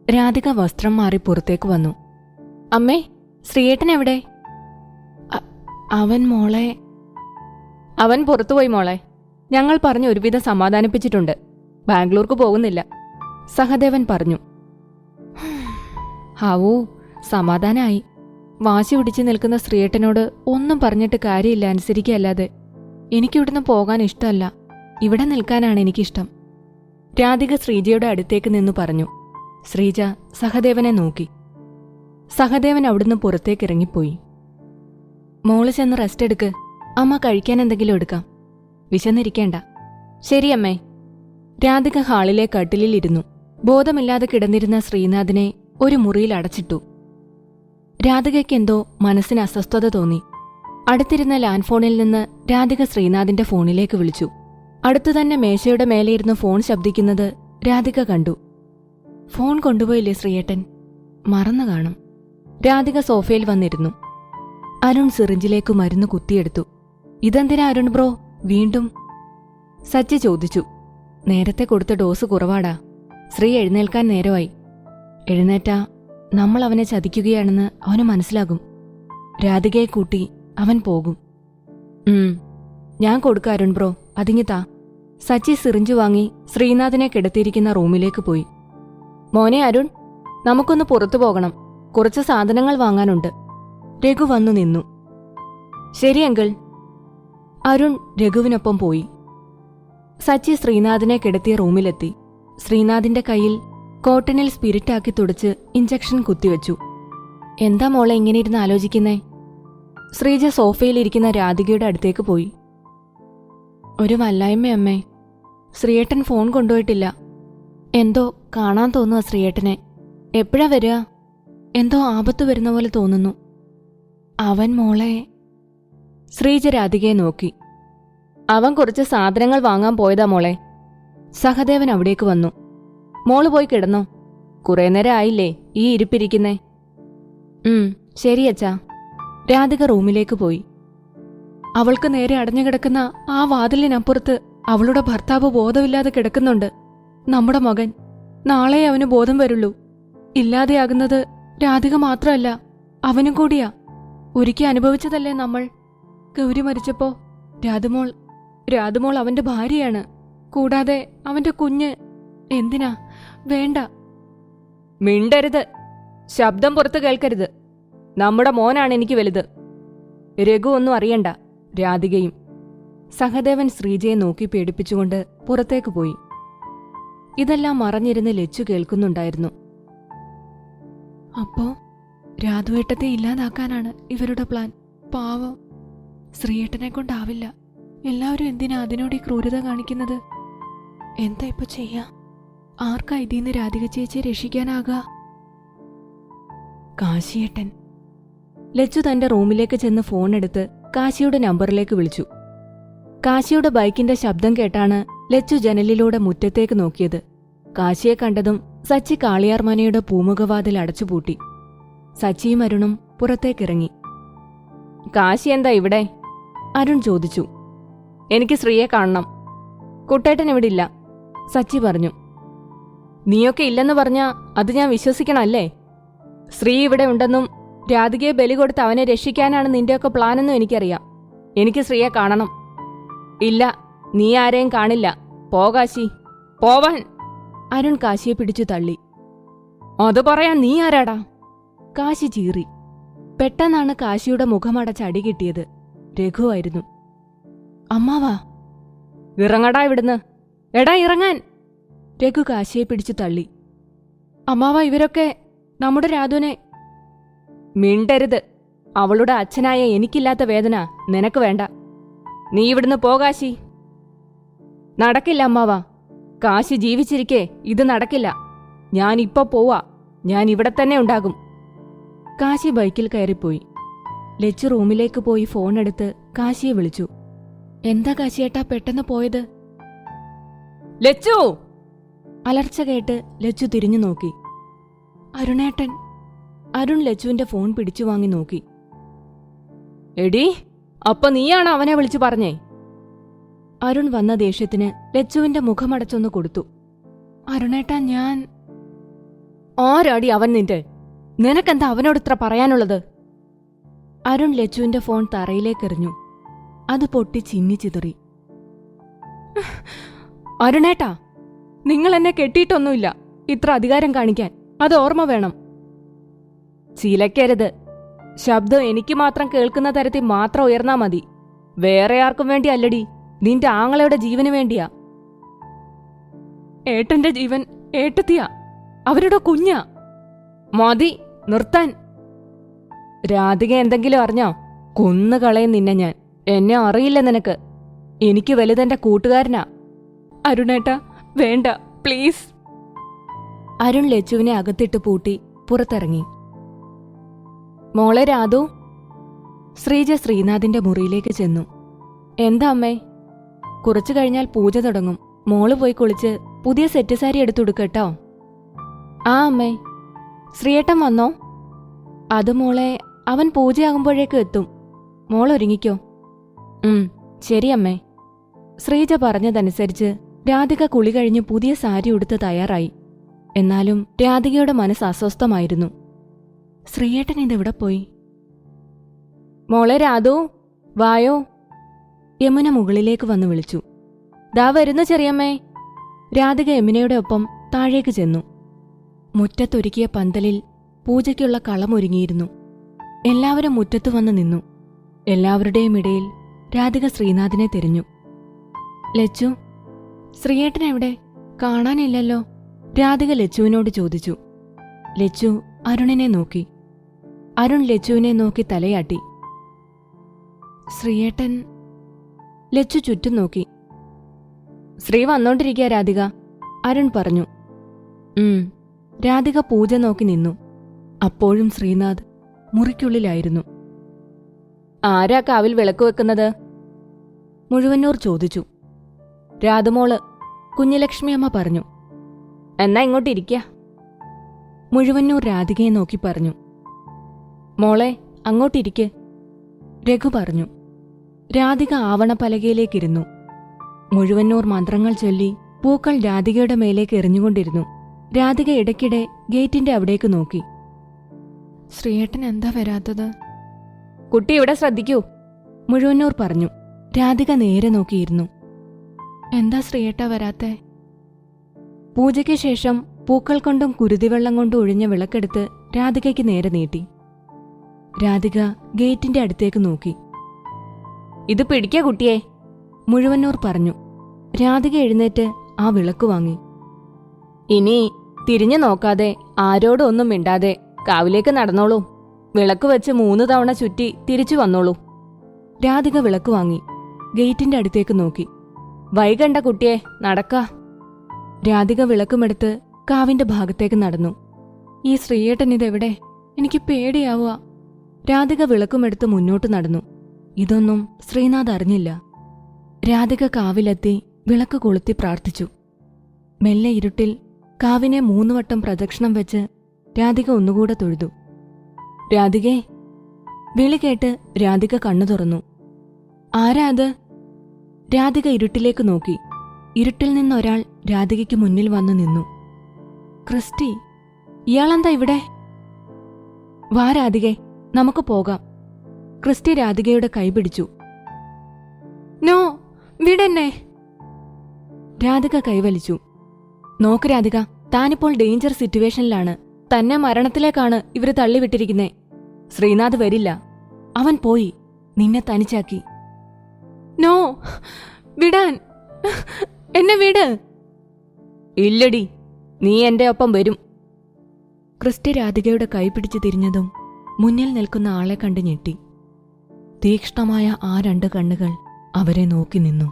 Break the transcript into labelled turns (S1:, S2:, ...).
S1: രാധിക വസ്ത്രം മാറി പുറത്തേക്ക് വന്നു. അമ്മേ, ശ്രീയേട്ടൻ എവിടെ? അവൻ മോളെ. അവൻ പുറത്തുപോയി മോളെ. ഞങ്ങൾ പറഞ്ഞ് ഒരുവിധം സമാധാനിപ്പിച്ചിട്ടുണ്ട്. ബാംഗ്ലൂർക്ക് പോകുന്നില്ല, സഹദേവൻ പറഞ്ഞു. ഹാവൂ, സമാധാനായി. വാശി പിടിച്ചു നിൽക്കുന്ന ശ്രീയേട്ടനോട് ഒന്നും പറഞ്ഞിട്ട് കാര്യമില്ല, അനുസരിക്കല്ലാതെ. എനിക്കിവിടുന്ന് പോകാൻ ഇഷ്ടമല്ല, ഇവിടെ നിൽക്കാനാണ് എനിക്കിഷ്ടം, രാധിക ശ്രീജയുടെ അടുത്തേക്ക് നിന്നു പറഞ്ഞു. ശ്രീജ സഹദേവനെ നോക്കി. സഹദേവൻ അവിടുന്ന് പുറത്തേക്കിറങ്ങിപ്പോയി. മോള് ചെന്ന് റെസ്റ്റ് എടുക്ക്, അമ്മ കഴിക്കാൻ എന്തെങ്കിലും എടുക്കാം. വിശന്നിരിക്കേണ്ട. ശരിയമ്മേ. രാധിക ഹാളിലെ കട്ടിലിലിരുന്നു. ബോധമില്ലാതെ കിടന്നിരുന്ന ശ്രീനാഥിനെ ഒരു മുറിയിൽ അടച്ചിട്ടു. രാധികയ്ക്കെന്തോ മനസ്സിന് അസ്വസ്ഥത തോന്നി. അടുത്തിരുന്ന ലാൻഡ് ഫോണിൽ നിന്ന് രാധിക ശ്രീനാഥിന്റെ ഫോണിലേക്ക് വിളിച്ചു. അടുത്തുതന്നെ മേശയുടെ മേലെയിരുന്ന് ഫോൺ ശബ്ദിക്കുന്നത് രാധിക കണ്ടു. ഫോൺ കൊണ്ടുപോയില്ലേ ശ്രീയേട്ടൻ? മറന്നു കാണും. രാധിക സോഫയിൽ വന്നിരുന്നു. അരുൺ സിറിഞ്ചിലേക്ക് മരുന്ന് കുത്തിയെടുത്തു. ഇതെന്തിനാ അരുൺ ബ്രോ വീണ്ടും? സച്ചി ചോദിച്ചു. നേരത്തെ കൊടുത്ത ഡോസ് കുറവാടാ. ശ്രീ എഴുന്നേൽക്കാൻ നേരമായി. എഴുന്നേറ്റാ നമ്മൾ അവനെ ചതിക്കുകയാണെന്ന് അവന് മനസ്സിലാകും. രാധികയെ കൂട്ടി അവൻ പോകും. ഞാൻ കൊടുക്ക അരുൺ ബ്രോ, അതിങ്ങിത്താ. സച്ചി സിറിഞ്ചു വാങ്ങി ശ്രീനാഥിനെ കിടത്തിയിരിക്കുന്ന റൂമിലേക്ക് പോയി. മോനെ അരുൺ, നമുക്കൊന്ന് പുറത്തു പോകണം, കുറച്ച് സാധനങ്ങൾ വാങ്ങാനുണ്ട്. രഘു വന്നു നിന്നു. ശരി അങ്കിൾ. അരുൺ രഘുവിനൊപ്പം പോയി. സച്ചി ശ്രീനാഥിനെ കിടത്തിയ റൂമിലെത്തി. ശ്രീനാഥിന്റെ കയ്യിൽ കോട്ടണിൽ സ്പിരിറ്റാക്കി തുടച്ച് ഇഞ്ചക്ഷൻ കുത്തിവെച്ചു. എന്താ മോളെ ഇങ്ങനെ ഇരുന്ന് ആലോചിക്കുന്നേ? ശ്രീജ സോഫയിലിരിക്കുന്ന രാധികയുടെ അടുത്തേക്ക് പോയി. ഒരു വല്ലായ്മയമ്മേ. ശ്രീയേട്ടൻ ഫോൺ കൊണ്ടുപോയിട്ടില്ല. എന്തോ കാണാൻ തോന്നുക ശ്രീയേട്ടനെ. എപ്പോഴാ വരിക? എന്തോ ആപത്ത് വരുന്ന പോലെ തോന്നുന്നു. അവൻ മോളെ. ശ്രീജ രാധികയെ നോക്കി. അവൻ കുറച്ച് സാധനങ്ങൾ വാങ്ങാൻ പോയതാ മോളെ. സഹദേവൻ അവിടേക്ക് വന്നു. മോള് പോയി കിടന്നോ, കുറേ നേരം ആയില്ലേ ഈ ഇരിപ്പിരിക്കുന്നേ. ശരി അച്ഛാ. രാധിക റൂമിലേക്ക് പോയി. അവൾക്ക് നേരെ അടഞ്ഞുകിടക്കുന്ന ആ വാതിലിനപ്പുറത്ത് അവളുടെ ഭർത്താവ് ബോധമില്ലാതെ കിടക്കുന്നുണ്ട്. നമ്മുടെ മകൻ. നാളെ അവന് ബോധം വരുള്ളൂ. ഇല്ലാതെയാകുന്നത് രാധിക മാത്രമല്ല, അവനും കൂടിയാ. ഒരിക്കൽ അനുഭവിച്ചതല്ലേ നമ്മൾ. ഗൗരി മരിച്ചപ്പോ രാധുമോൾ അവന്റെ ഭാര്യയാണ്. കൂടാതെ അവന്റെ കുഞ്ഞ്. എന്തിനാ? വേണ്ട. മിണ്ടരുത്, ശബ്ദം പുറത്ത് കേൾക്കരുത്. നമ്മുടെ മോനാണ് എനിക്ക് വലുത്. രഘു ഒന്നും അറിയണ്ട. രാധികയും. സഹദേവൻ ശ്രീജയെ നോക്കി പേടിപ്പിച്ചുകൊണ്ട് പുറത്തേക്ക് പോയി. ഇതെല്ലാം മറഞ്ഞിരുന്ന് ലച്ചു കേൾക്കുന്നുണ്ടായിരുന്നു. അപ്പോ രാധുവേട്ടത്തെ ഇല്ലാതാക്കാനാണ് ഇവരുടെ പ്ലാൻ. പാവം ശ്രീയേട്ടനെ കൊണ്ടാവില്ല. എല്ലാവരും എന്തിനാ അതിനോട് ഈ ക്രൂരത കാണിക്കുന്നത്? എന്താ ഇപ്പൊ ചെയ്യാ? ആർക്കാ ഇതിന്ന് രാധിക ചേച്ചിയെ രക്ഷിക്കാനാകാ? കാശിയേട്ടൻ. ലച്ചു തന്റെ റൂമിലേക്ക് ചെന്ന് ഫോണെടുത്ത് കാശിയുടെ നമ്പറിലേക്ക് വിളിച്ചു. കാശിയുടെ ബൈക്കിന്റെ ശബ്ദം കേട്ടാണ് ലച്ചു ജനലിലൂടെ മുറ്റത്തേക്ക് നോക്കിയത്. കാശിയെ കണ്ടതും സച്ചി കാളിയാർമനയുടെ പൂമുഖവാതിൽ അടച്ചുപൂട്ടി. സച്ചിയും അരുണും പുറത്തേക്കിറങ്ങി. കാശി എന്താ ഇവിടെ? അരുൺ ചോദിച്ചു. എനിക്ക് ശ്രീയെ കാണണം. കുട്ടേട്ടൻ ഇവിടെ ഇല്ല, സച്ചി പറഞ്ഞു. നീയൊക്കെ ഇല്ലെന്ന് പറഞ്ഞാ അത് ഞാൻ വിശ്വസിക്കണമല്ലേ? ശ്രീ ഇവിടെ ഉണ്ടെന്നും രാധികയെ ബലി കൊടുത്ത് അവനെ രക്ഷിക്കാനാണ് നിന്റെയൊക്കെ പ്ലാനെന്നും എനിക്കറിയാം. എനിക്ക് ശ്രീയെ കാണണം. ഇല്ല, നീ ആരെയും കാണില്ല. പോ കാശി, പോവാൻ. അരുൺ കാശിയെ പിടിച്ചു തള്ളി. അത് പറയാൻ നീ ആരാടാ? കാശി ചീറി. പെട്ടെന്നാണ് കാശിയുടെ മുഖമടച്ച് അടി കിട്ടിയത്. രഘുവായിരുന്നു. അമ്മാവാ. ഇറങ്ങടാ ഇവിടുന്ന്. എടാ ഇറങ്ങാൻ. രഘു കാശിയെ പിടിച്ചു തള്ളി. അമ്മാവ, ഇവരൊക്കെ നമ്മുടെ രാധുവിനെ. മിണ്ടരുത്. അവളുടെ അച്ഛനായ എനിക്കില്ലാത്ത വേദന നിനക്ക് വേണ്ട. നീ ഇവിടുന്ന് പോ കാശി. നടക്കില്ല അമ്മാവ. കാശി ജീവിച്ചിരിക്കെ ഇത് നടക്കില്ല. ഞാനിപ്പോ പോവാ. ഞാൻ ഇവിടെ തന്നെ ഉണ്ടാകും. കാശി ബൈക്കിൽ കയറിപ്പോയി. ലച്ചു റൂമിലേക്ക് പോയി ഫോണെടുത്ത് കാശിയെ വിളിച്ചു. എന്താ കാശിയേട്ടാ പെട്ടെന്ന് പോയത്? ലച്ചു! അലർച്ച കേട്ട് ലച്ചു തിരിഞ്ഞു നോക്കി. അരുണേട്ടൻ. അരുൺ ലച്ചുവിന്റെ ഫോൺ പിടിച്ചു വാങ്ങി നോക്കി. എടീ, അപ്പൊ നീയാണ് അവനെ വിളിച്ചു പറഞ്ഞേ? അരുൺ വന്ന ദേഷ്യത്തിന് ലച്ചുവിന്റെ മുഖമടച്ചൊന്ന് കൊടുത്തു. അരുണേട്ടാ, ഞാൻ ആരാടി അവൻ നിന്റെ? നിനക്കെന്താ അവനോട് ഇത്ര പറയാനുള്ളത്? അരുൺ ലച്ചുവിന്റെ ഫോൺ തറയിലേക്കെറിഞ്ഞു. അത് പൊട്ടി ചിന്നിച്ചിതറി. അരുണേട്ടാ, നിങ്ങൾ എന്നെ കെട്ടിയിട്ടൊന്നുമില്ല ഇത്ര അധികാരം കാണിക്കാൻ, അത് ഓർമ്മ വേണം. ചിലക്കരുത്. ശബ്ദം എനിക്ക് മാത്രം കേൾക്കുന്ന തരത്തിൽ മാത്രം ഉയർന്നാ മതി. വേറെ ആർക്കും വേണ്ടി അല്ലടി, നിന്റെ ആങ്ങളയുടെ ജീവന് വേണ്ടിയാ. ഏട്ടന്റെ ജീവൻ ഏട്ടത്തിയാ, അവരുടെ കുഞ്ഞാ. മതി നിർത്താൻ. രാധിക എന്തെങ്കിലും അറിഞ്ഞോ? കൊന്നുകളയും നിന്നെ ഞാൻ. എന്നെ അറിയില്ല നിനക്ക്. എനിക്ക് വലുതെന്റെ കൂട്ടുകാരനാ. അരുണേട്ടാ വേണ്ട, പ്ലീസ്. അരുൺ ലച്ചുവിനെ അകത്തിട്ട് പൂട്ടി പുറത്തിറങ്ങി. മോളെ രാധു. ശ്രീജ ശ്രീനാഥിന്റെ മുറിയിലേക്ക് ചെന്നു. എന്താ അമ്മേ? കുറച്ചു കഴിഞ്ഞാൽ പൂജ തുടങ്ങും. മോള് പോയി കുളിച്ച് പുതിയ സെറ്റ് സാരി എടുത്തുടുക്കട്ടോ. ആ അമ്മേ. ശ്രീയേട്ടൻ വന്നോ? അത് മോളെ, അവൻ പൂജയാകുമ്പോഴേക്കും എത്തും. മോൾ ഒരുങ്ങിക്കോ. ശരി അമ്മേ. ശ്രീജ പറഞ്ഞതനുസരിച്ച് രാധിക കുളി കഴിഞ്ഞ് പുതിയ സാരി ഉടുത്ത് തയ്യാറായി. എന്നാലും രാധികയുടെ മനസ്സ് അസ്വസ്ഥമായിരുന്നു. ശ്രീയേട്ടൻ ഇതെവിടെ പോയി? മോളെ രാധു, വായോ. യമുന മുകളിലേക്ക് വന്നു വിളിച്ചു. ദാ വരുന്നു ചെറിയമ്മേ. രാധിക യമുനയുടെ ഒപ്പം താഴേക്ക് ചെന്നു. മുറ്റത്തൊരുക്കിയ പന്തലിൽ പൂജയ്ക്കുള്ള കളമൊരുങ്ങിയിരുന്നു. എല്ലാവരും മുറ്റത്തു വന്ന് നിന്നു. എല്ലാവരുടെയും ഇടയിൽ രാധിക ശ്രീനാഥിനെ തിരഞ്ഞു. ലച്ചു, ശ്രീയേട്ടനെവിടെ? കാണാനില്ലല്ലോ. രാധിക ലച്ചുവിനോട് ചോദിച്ചു. ലച്ചു അരുണിനെ നോക്കി. അരുൺ ലച്ചുവിനെ നോക്കി തലയാട്ടി. ശ്രീയേട്ടൻ. ലച്ചു ചുറ്റും നോക്കി. ശ്രീ വന്നോണ്ടിരിക്കുക രാധിക, അരുൺ പറഞ്ഞു. രാധിക പൂജ നോക്കി നിന്നു. അപ്പോഴും ശ്രീനാഥ് മുറിക്കുള്ളിലായിരുന്നു. ആരാ കാവിൽ വിളക്ക് വെക്കുന്നത്? മുഴുവന്നൂർ ചോദിച്ചു. രാധുമോള്, കുഞ്ഞലക്ഷ്മിയമ്മ പറഞ്ഞു. എന്നാ ഇങ്ങോട്ടിരിക്ക. മുഴുവന്നൂർ രാധികയെ നോക്കി പറഞ്ഞു. മോളെ അങ്ങോട്ടിരിക്ക്, രഘു പറഞ്ഞു. രാധിക ആവണപ്പലകയിലേക്കിരുന്നു. മുഴുവന്നൂർ മന്ത്രങ്ങൾ ചൊല്ലി പൂക്കൾ രാധികയുടെ മേലേക്ക് എറിഞ്ഞുകൊണ്ടിരുന്നു. രാധിക ഇടയ്ക്കിടെ ഗേറ്റിന്റെ അവിടേക്ക് നോക്കി. ശ്രീയേട്ടൻ എന്താ വരാത്തത്? കുട്ടി ഇവിടെ ശ്രദ്ധിക്കൂ, മുഴുവന്നൂർ പറഞ്ഞു. രാധിക നേരെ നോക്കിയിരുന്നു. എന്താ ശ്രീയേട്ട വരാത്തെ? പൂജയ്ക്ക് ശേഷം പൂക്കൾ കൊണ്ടും കുരുതിവെള്ളം കൊണ്ടും ഒഴിഞ്ഞ വിളക്കെടുത്ത് രാധികയ്ക്ക് നേരെ നീട്ടി. രാധിക ഗേറ്റിന്റെ അടുത്തേക്ക് നോക്കി. ഇത് പിടിക്ക കുട്ടിയെ, മുഴുവന്നൂർ പറഞ്ഞു. രാധിക എഴുന്നേറ്റ് ആ വിളക്ക് വാങ്ങി. ഇനി തിരിഞ്ഞു നോക്കാതെ ആരോടും ഒന്നും മിണ്ടാതെ കാവിലേക്ക് നടന്നോളൂ. വിളക്ക് വെച്ച് 3 തവണ ചുറ്റി തിരിച്ചു വന്നോളൂ. രാധിക വിളക്ക് വാങ്ങി ഗേറ്റിന്റെ അടുത്തേക്ക് നോക്കി. വൈകണ്ട കുട്ടിയെ, നടക്ക. രാധിക വിളക്കുമെടുത്ത് കാവിന്റെ ഭാഗത്തേക്ക് നടന്നു. ഈ ശ്രീയേട്ടൻ ഇതെവിടെ? എനിക്ക് പേടിയാവുക. രാധിക വിളക്കുമെടുത്ത് മുന്നോട്ട് നടന്നു. ഇതൊന്നും ശ്രീനാഥ് അറിഞ്ഞില്ല. രാധിക കാവിലെത്തി വിളക്ക് കൊളുത്തി പ്രാർത്ഥിച്ചു. മെല്ലെ ഇരുട്ടിൽ കാവിനെ 3 വട്ടം പ്രദക്ഷിണം വെച്ച് രാധിക ഒന്നുകൂടെ തൊഴുതു. രാധികേ. വിളി കേട്ട് രാധിക കണ്ണു തുറന്നു. ആരാ അത്? രാധിക ഇരുട്ടിലേക്ക് നോക്കി. ഇരുട്ടിൽ നിന്നൊരാൾ രാധികയ്ക്ക് മുന്നിൽ വന്നു നിന്നു. ക്രിസ്റ്റി. ഇയാളെന്താ ഇവിടെ? വാ രാധികേ, നമുക്ക് പോകാം. ക്രിസ്റ്റി രാധികയുടെ കൈ പിടിച്ചു. നോ, വിടെന്നെ. രാധിക കൈവലിച്ചു. നോക്ക് രാധിക, താനിപ്പോൾ ഡേഞ്ചർ സിറ്റുവേഷനിലാണ്. തന്നെ മരണത്തിലേക്കാണ് ഇവര് തള്ളിവിട്ടിരിക്കുന്നേ. ശ്രീനാഥ് വരില്ല. അവൻ പോയി, നിന്നെ തനിച്ചാക്കി. നോ, വിടാൻ. എന്നെ വിട്. ഇല്ലടി, നീ എന്റെ ഒപ്പം വരും. ക്രിസ്റ്റി രാധികയുടെ കൈ പിടിച്ച് തിരിഞ്ഞതും മുന്നിൽ നിൽക്കുന്ന ആളെ കണ്ട് ഞെട്ടി. തീക്ഷ്ണമായ ആ 2 കണ്ണുകൾ അവരെ നോക്കി നിന്നു.